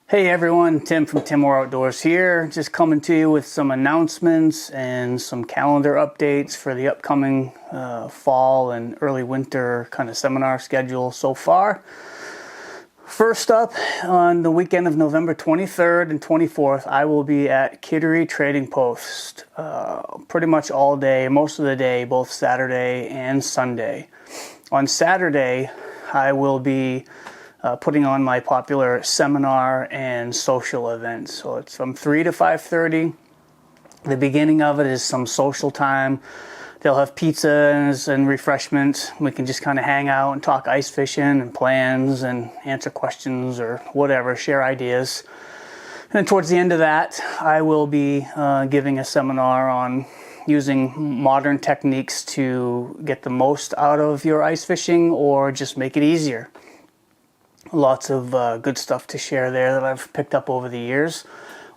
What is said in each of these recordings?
Hey everyone, Tim from Timor Outdoors here, just coming to you with some announcements and some calendar updates for the upcoming fall and early winter kind of seminar schedule so far. First up, on the weekend of November 23rd and 24th, I will be at Kittery Trading Post pretty much all day, most of the day, both Saturday and Sunday. On Saturday, I will be putting on my popular seminar and social event. So it's from 3 to 5:30. The beginning of it is some social time. They'll have pizzas and refreshments. We can just kind of hang out and talk ice fishing and plans and answer questions or whatever, share ideas. And then towards the end of that, I will be giving a seminar on using modern techniques to get the most out of your ice fishing or just make it easier. Lots of good stuff to share there that I've picked up over the years.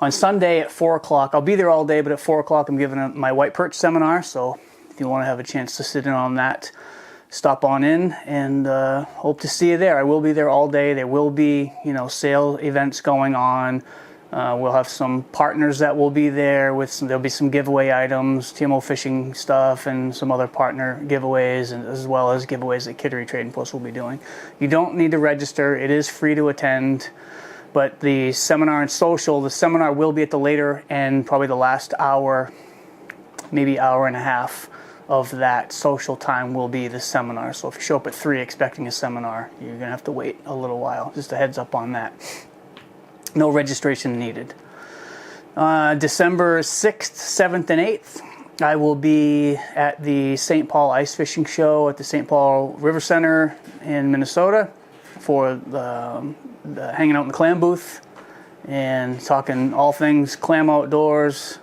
On Sunday at 4 o'clock, I'll be there all day, but at 4 o'clock I'm giving my white perch seminar. So if you want to have a chance to sit in on that, stop on in and hope to see you there. I will be there all day. There will be, sale events going on. We'll have some partners that will be there there'll be some giveaway items, TMO fishing stuff, and some other partner giveaways, and as well as giveaways that Kittery Trading Post will be doing. You don't need to register. It is free to attend, but the seminar and social, the seminar will be at the later end, probably the last hour, maybe hour and a half of that social time will be the seminar. So if you show up at 3 expecting a seminar, you're going to have to wait a little while. Just a heads up on that. No registration needed. December 6th, 7th, and 8th, I will be at the St. Paul Ice Fishing Show at the St. Paul River Center in Minnesota for the hanging out in the clam booth and talking all things clam outdoors,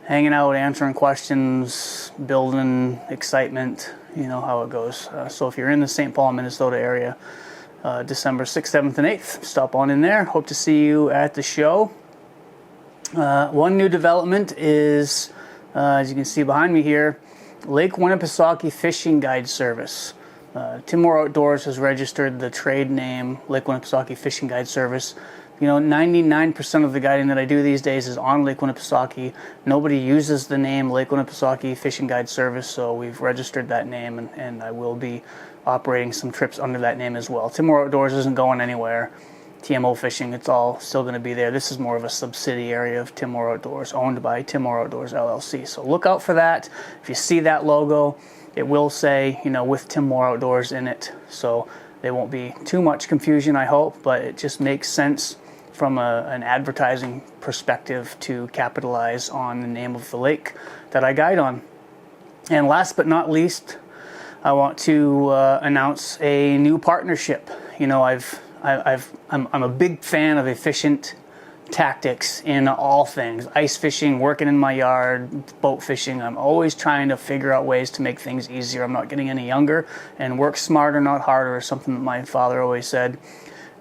hanging out, answering questions, building excitement, you know how it goes. So if you're in the St. Paul, Minnesota area, December 6th, 7th, and 8th. Stop on in there. Hope to see you at the show. One new development is, as you can see behind me here, Lake Winnipesaukee Fishing Guide Service. Timor Outdoors has registered the trade name Lake Winnipesaukee Fishing Guide Service. 99% of the guiding that I do these days is on Lake Winnipesaukee. Nobody uses the name Lake Winnipesaukee Fishing Guide Service, so we've registered that name, and I will be operating some trips under that name as well. Timor Outdoors isn't going anywhere. TMO Fishing, it's all still going to be there. This is more of a subsidiary of Timor Outdoors, owned by Timor Outdoors LLC. So look out for that. If you see that logo, it will say, with Timor Outdoors in it. So there won't be too much confusion, I hope, but it just makes sense from an advertising perspective to capitalize on the name of the lake that I guide on. And last but not least, I want to announce a new partnership. I'm a big fan of efficient tactics in all things. Ice fishing, working in my yard, boat fishing. I'm always trying to figure out ways to make things easier. I'm not getting any younger, and work smarter, not harder, is something that my father always said.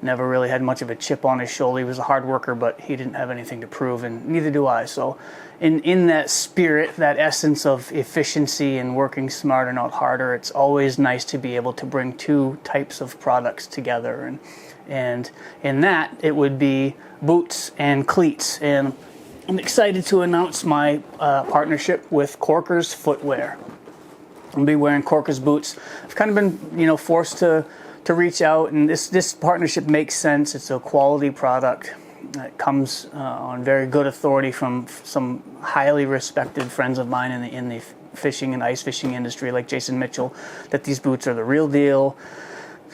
Never really had much of a chip on his shoulder. He was a hard worker, but he didn't have anything to prove, and neither do I. So in that spirit, that essence of efficiency and working smarter, not harder, it's always nice to be able to bring two types of products together. And in that, it would be boots and cleats. And I'm excited to announce my partnership with Corkers Footwear. I'll be wearing Corkers boots. I've kind of been, forced to reach out, and this partnership makes sense. It's a quality product. It comes on very good authority from some highly respected friends of mine in the fishing and ice fishing industry, like Jason Mitchell, that these boots are the real deal.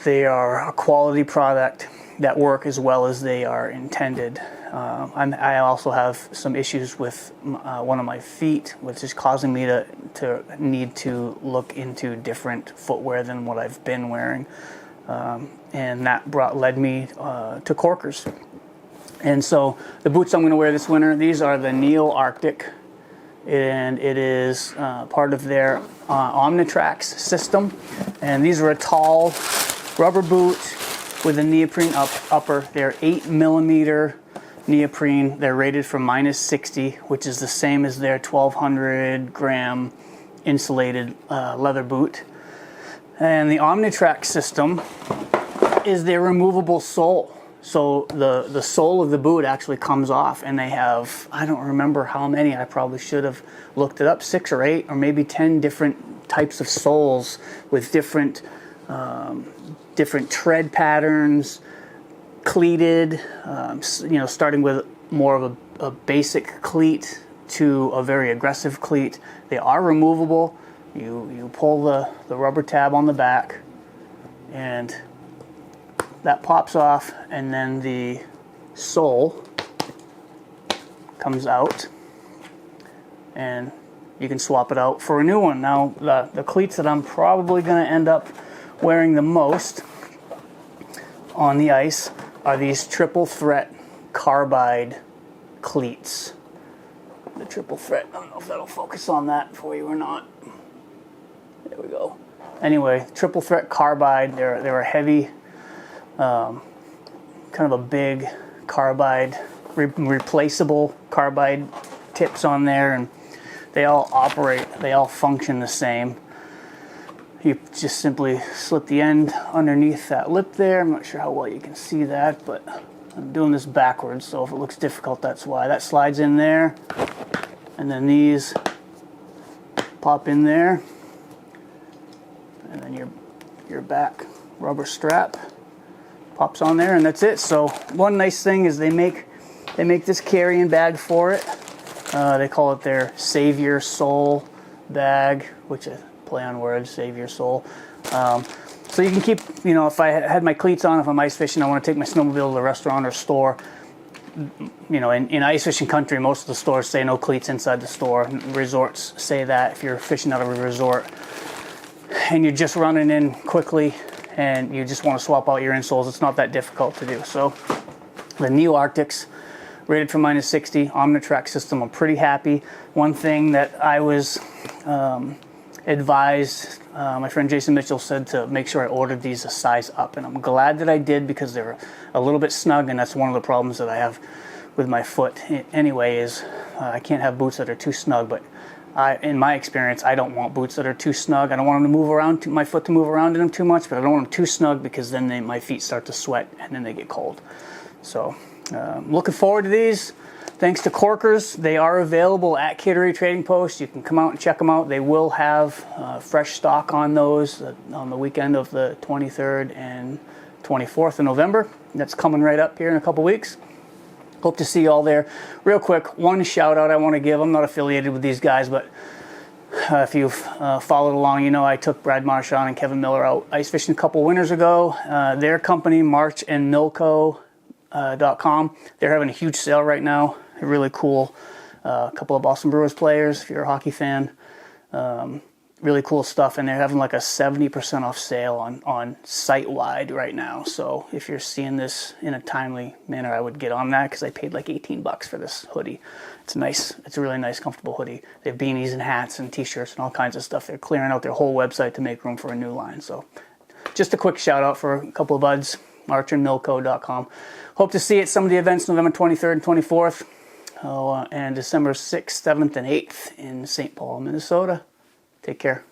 They are a quality product that work as well as they are intended. I also have some issues with one of my feet, which is causing me to need to look into different footwear than what I've been wearing. And that led me to Corkers. And so the boots I'm going to wear this winter, these are the Neo Arctic, and it is part of their Omnitrax system. And these are a tall rubber boot with a neoprene upper. They're 8mm neoprene. They're rated for -60, which is the same as their 1,200 gram insulated leather boot. And the Omnitrax system is their removable sole. So the sole of the boot actually comes off, and they have, I don't remember how many, I probably should have looked it up, 6 or 8 or maybe 10 different types of soles with different tread patterns, cleated, starting with more of a basic cleat to a very aggressive cleat. They are removable. You pull the rubber tab on the back, and that pops off, and then the sole comes out, and you can swap it out for a new one. Now, the cleats that I'm probably going to end up wearing the most on the ice are these triple threat carbide cleats. The triple threat, I don't know if that'll focus on that for you or not. There we go. Anyway, triple threat carbide, they're a heavy, kind of a big carbide, replaceable carbide tips on there, and they all function the same. You just simply slip the end underneath that lip there. I'm not sure how well you can see that, but I'm doing this backwards, so if it looks difficult, that's why. That slides in there, and then these pop in there, and then your back rubber strap pops on there, and that's it. So one nice thing is they make this carrying bag for it. They call it their Savior Soul bag, which is a play on words, Savior Soul. So you can keep, if I had my cleats on, if I'm ice fishing, I want to take my snowmobile to the restaurant or store. In ice fishing country, most of the stores say no cleats inside the store. Resorts say that if you're fishing out of a resort and you're just running in quickly and you just want to swap out your insoles, it's not that difficult to do. So the Neo Arctics, rated for -60, Omnitrack system, I'm pretty happy. One thing that I was advised, my friend Jason Mitchell said to make sure I ordered these a size up, and I'm glad that I did, because they're a little bit snug, and that's one of the problems that I have with my foot anyway, is I can't have boots that are too snug. But in my experience, I don't want boots that are too snug. I don't want them to move around, my foot to move around in them too much, but I don't want them too snug, because then my feet start to sweat and then they get cold. So looking forward to these. Thanks to Corkers. They are available at Kittery Trading Post. You can come out and check them out. They will have fresh stock on those on the weekend of the 23rd and 24th of November. That's coming right up here in a couple weeks. Hope to see you all there. Real quick, one shout out I want to give. I'm not affiliated with these guys, but if you've followed along, I took Brad Marchand and Kevin Miller out ice fishing a couple winters ago. Their company, marchandmilco.com, they're having a huge sale right now. Really cool. A couple of Boston Bruins players, if you're a hockey fan. Really cool stuff, and they're having like a 70% off sale on site-wide right now. So if you're seeing this in a timely manner, I would get on that, because I paid like $18 for this hoodie. It's nice. It's a really nice, comfortable hoodie. They have beanies and hats and t-shirts and all kinds of stuff. They're clearing out their whole website to make room for a new line. So just a quick shout out for a couple of buds, marchandmilco.com. Hope to see you at some of the events November 23rd and 24th. And December 6th, 7th, and 8th in St. Paul, Minnesota. Take care.